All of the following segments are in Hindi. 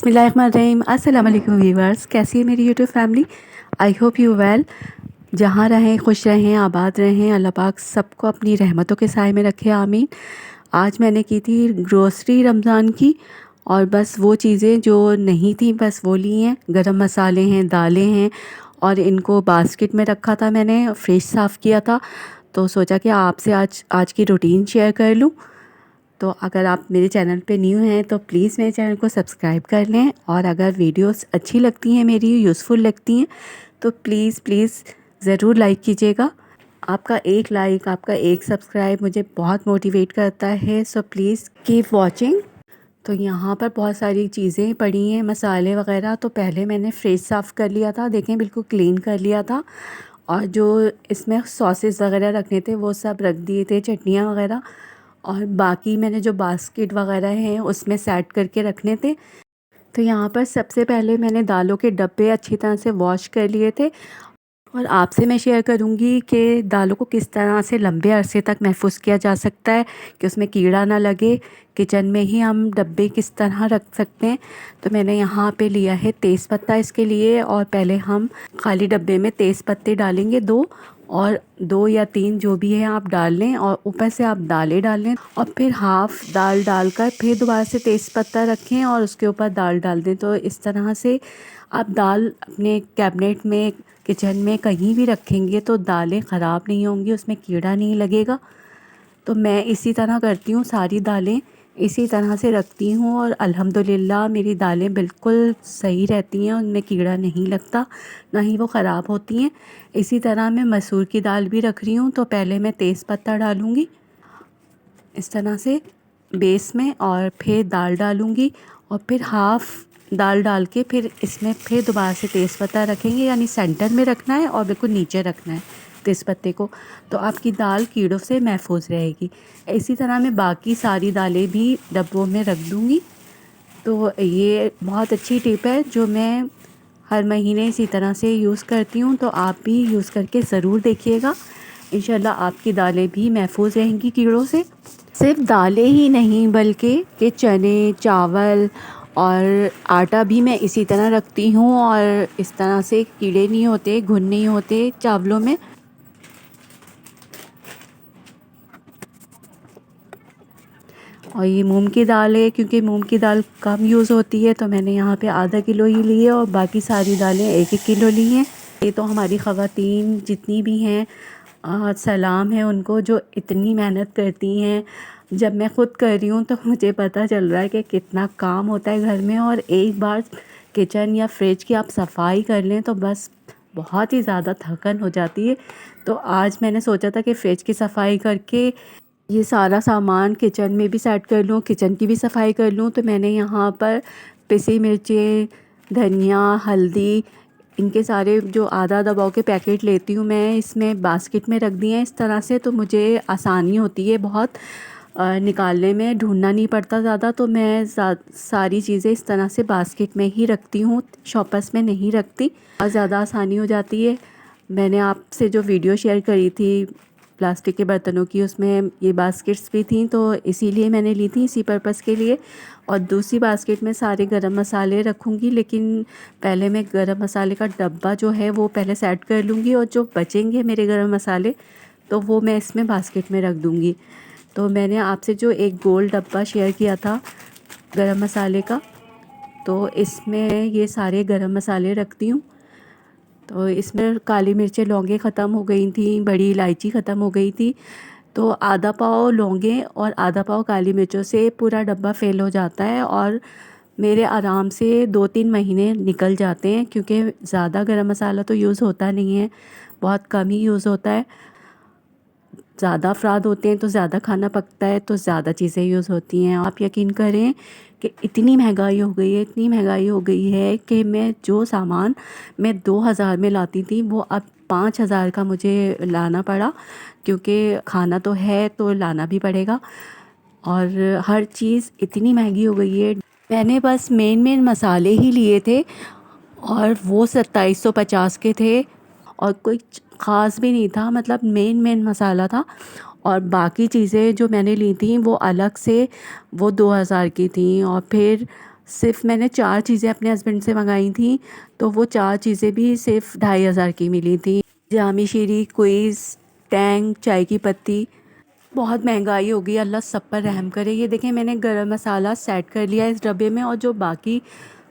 बिस्मिल्लाहिर्रहमानिर्रहीम। अस्सलाम वालेकुम वीवर्स, कैसी है मेरी YouTube family. I hope you well. जहाँ रहें खुश रहें, आबाद रहें। अल्लाह पाक सबको अपनी रहमतों के साए में रखे, आमीन। आज मैंने की थी ग्रोसरी रमज़ान की, और बस वो चीज़ें जो नहीं थी बस वो ली हैं। गरम मसाले हैं, दालें हैं, और इनको बास्केट में रखा था मैंने, फ्रिज साफ़ किया था। तो सोचा कि आपसे आज की रूटीन शेयर कर लूँ। तो अगर आप मेरे चैनल पे न्यू हैं तो प्लीज़ मेरे चैनल को सब्सक्राइब कर लें, और अगर वीडियोस अच्छी लगती हैं, मेरी यूज़फुल लगती हैं, तो प्लीज़ प्लीज़ ज़रूर लाइक कीजिएगा। आपका एक लाइक, आपका एक सब्सक्राइब मुझे बहुत मोटिवेट करता है। So please keep watching. तो यहाँ पर बहुत सारी चीज़ें पड़ी हैं, मसाले वगैरह। तो पहले मैंने फ्रिज साफ़ कर लिया था, देखें बिल्कुल क्लीन कर लिया था। और जो इसमें सॉसेस वगैरह रखने थे वो सब रख दिए थे, चटनियाँ वगैरह। और बाकी मैंने जो बास्केट वगैरह हैं उसमें सेट करके रखने थे। तो यहाँ पर सबसे पहले मैंने दालों के डब्बे अच्छी तरह से वॉश कर लिए थे, और आपसे मैं शेयर करूँगी कि दालों को किस तरह से लंबे अरसे तक महफूज किया जा सकता है कि उसमें कीड़ा ना लगे। किचन में ही हम डब्बे किस तरह रख सकते हैं। तो मैंने यहाँ पे लिया है तेज़पत्ता इसके लिए, और पहले हम खाली डब्बे में तेज़पत्ते डालेंगे, दो, और दो या तीन जो भी है आप डाल लें, और ऊपर से आप दालें डाल लें, और फिर हाफ़ दाल डालकर फिर दोबारा से तेज़पत्ता रखें और उसके ऊपर दाल डाल दें। तो इस तरह से आप दाल अपने कैबिनेट में, किचन में कहीं भी रखेंगे तो दालें ख़राब नहीं होंगी, उसमें कीड़ा नहीं लगेगा। तो मैं इसी तरह करती हूँ, सारी दालें इसी तरह से रखती हूँ, और अल्हम्दुलिल्लाह मेरी दालें बिल्कुल सही रहती हैं, उनमें कीड़ा नहीं लगता, ना ही वो ख़राब होती हैं। इसी तरह मैं मसूर की दाल भी रख रही हूँ। तो पहले मैं तेज़पत्ता डालूँगी इस तरह से बेस में, और फिर दाल डालूँगी, और फिर हाफ़ दाल डाल के फिर इसमें फिर दोबारा से तेज़पत्ता रखेंगे, यानी सेंटर में रखना है और बिल्कुल नीचे रखना है तेज़पत्ते को। तो आपकी दाल कीड़ों से महफूज रहेगी। इसी तरह मैं बाकी सारी दालें भी डब्बों में रख दूँगी। तो ये बहुत अच्छी टिप है जो मैं हर महीने इसी तरह से यूज़ करती हूँ। तो आप भी यूज़ करके ज़रूर देखिएगा, इंशाल्लाह आपकी दालें भी महफूज रहेंगी कीड़ों से। सिर्फ दालें ही नहीं बल्कि के चने, चावल और आटा भी मैं इसी तरह रखती हूँ, और इस तरह से कीड़े नहीं होते, घुन नहीं होते चावलों में। और ये मूंग की दाल है, क्योंकि मूंग की दाल कम यूज़ होती है, तो मैंने यहाँ पे आधा किलो ही ली है, और बाकी सारी दालें एक एक किलो ली हैं। ये तो हमारी ख़वातीन जितनी भी हैं, सलाम है उनको जो इतनी मेहनत करती हैं। जब मैं ख़ुद कर रही हूँ तो मुझे पता चल रहा है कि कितना काम होता है घर में, और एक बार किचन या फ्रिज की आप सफाई कर लें तो बस बहुत ही ज़्यादा थकन हो जाती है। तो आज मैंने सोचा था कि फ्रिज की सफाई करके ये सारा सामान किचन में भी सेट कर लूँ, किचन की भी सफाई कर लूँ। तो मैंने यहाँ पर पिसी मिर्चें, धनिया, हल्दी, इनके सारे जो आधा आधा पाव के पैकेट लेती हूँ मैं, इसमें बास्केट में रख दिए हैं इस तरह से। तो मुझे आसानी होती है बहुत निकालने में, ढूंढना नहीं पड़ता ज़्यादा। तो मैं सारी चीज़ें इस तरह से बास्केट में ही रखती हूँ, शॉपर्स में नहीं रखती, और ज़्यादा आसानी हो जाती है। मैंने आपसे जो वीडियो शेयर करी थी प्लास्टिक के बर्तनों की, उसमें ये बास्केट्स भी थी, तो इसीलिए मैंने ली थी, इसी पर्पज़ के लिए। और दूसरी बास्केट में सारे गरम मसाले रखूँगी, लेकिन पहले मैं गरम मसाले का डब्बा जो है वो पहले सेट कर लूँगी, और जो बचेंगे मेरे गरम मसाले तो वो मैं इसमें बास्केट में रख दूँगी। तो मैंने आपसे जो एक गोल डब्बा शेयर किया था गरम मसाले का, तो इसमें ये सारे गरम मसाले रखती हूँ। तो इसमें काली मिर्चें, लौंगे ख़त्म हो गई थी, बड़ी इलायची ख़त्म हो गई थी। तो आधा पाव लौंगे और आधा पाव काली मिर्चों से पूरा डब्बा फ़ेल हो जाता है, और मेरे आराम से 2-3 महीने निकल जाते हैं, क्योंकि ज़्यादा गरम मसाला तो यूज़ होता नहीं है, बहुत कम ही यूज़ होता है। ज़्यादा अफराद होते हैं तो ज़्यादा खाना पकता है, तो ज़्यादा चीज़ें यूज़ होती हैं। आप यकीन करें कि इतनी महंगाई हो गई है, इतनी महंगाई हो गई है कि मैं जो सामान मैं 2000 में लाती थी वो अब 5000 का मुझे लाना पड़ा, क्योंकि खाना तो है तो लाना भी पड़ेगा। और हर चीज़ इतनी महंगी हो गई है। मैंने बस मेन मसाले ही लिए थे, और वो 2750 के थे, और कोई ख़ास भी नहीं था, मतलब मेन मसाला था। और बाकी चीज़ें जो मैंने ली थी वो अलग से, वो 2000 की थी। और फिर सिर्फ मैंने 4 चीज़ें अपने हस्बैंड से मंगाई थी, तो वो 4 चीज़ें भी सिर्फ 2500 की मिली थी। जामी शीरी, क्विज़, टैंग, चाय की पत्ती। बहुत महंगाई हो गई, अल्लाह सब पर रहम करे। ये देखें, मैंने गरम मसाला सेट कर लिया इस डब्बे में, और जो बाकी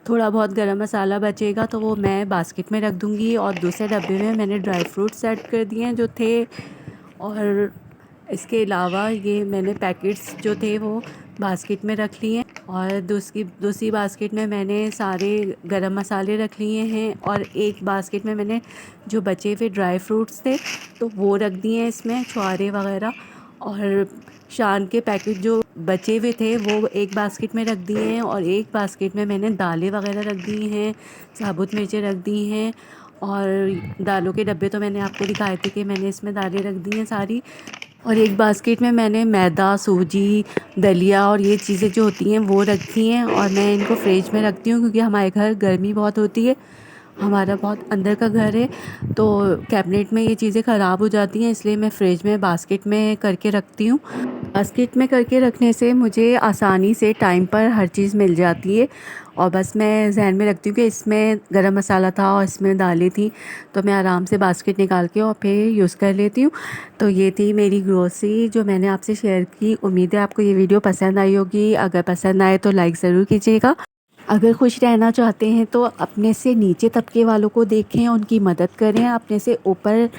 थोड़ा बहुत गरम मसाला बचेगा तो वो मैं बास्केट में रख दूँगी, और दूसरे डब्बे में मैंने ड्राई फ्रूट सेट कर दिए हैं जो थे। और इसके अलावा ये मैंने पैकेट्स जो थे वो बास्केट में रख लिए हैं, और दूसरी बास्केट में मैंने सारे गरम मसाले रख लिए हैं, और एक बास्केट में मैंने जो बचे हुए ड्राई फ्रूट्स थे तो वो रख दिए हैं इसमें, छुआरे वगैरह। और शान के पैकेट जो बचे हुए थे वो एक बास्केट में रख दिए हैं, और एक बास्केट में मैंने दालें वगैरह रख दी हैं, साबुत मिर्चें रख दी हैं। और दालों के डब्बे तो मैंने आपको दिखाए थे कि मैंने इसमें दालें रख दी हैं सारी। और एक बास्केट में मैंने मैदा, सूजी, दलिया और ये चीज़ें जो होती हैं वो रखती हैं, और मैं इनको फ्रिज में रखती हूँ क्योंकि हमारे घर गर्मी बहुत होती है, हमारा बहुत अंदर का घर है, तो कैबिनेट में ये चीज़ें ख़राब हो जाती हैं, इसलिए मैं फ्रिज में बास्केट में करके रखती हूँ। बास्केट में करके रखने से मुझे आसानी से टाइम पर हर चीज़ मिल जाती है, और बस मैं ज़हन में रखती हूँ कि इसमें गरम मसाला था और इसमें दालें थी, तो मैं आराम से बास्केट निकाल के और फिर यूज़ कर लेती हूँ। तो ये थी मेरी ग्रोसरी जो मैंने आपसे शेयर की। उम्मीद है आपको ये वीडियो पसंद आई होगी। अगर पसंद आए तो लाइक ज़रूर कीजिएगा। अगर खुश रहना चाहते हैं तो अपने से नीचे तबके वालों को देखें, उनकी मदद करें, अपने से ऊपर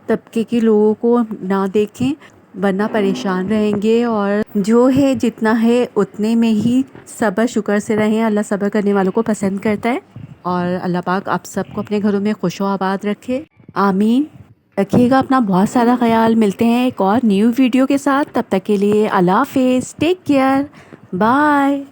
तबके के लोगों को ना देखें, वरना परेशान रहेंगे। और जो है जितना है उतने में ही सब्र शुक्र से रहें। अल्लाह सब्र करने वालों को पसंद करता है, और अल्लाह पाक आप सबको अपने घरों में खुश व आबाद रखे। आमीन। रखिएगा अपना बहुत सारा ख्याल। मिलते हैं एक और न्यू वीडियो के साथ, तब तक के लिए अल्लाह हाफिज़, टेक केयर, बाय।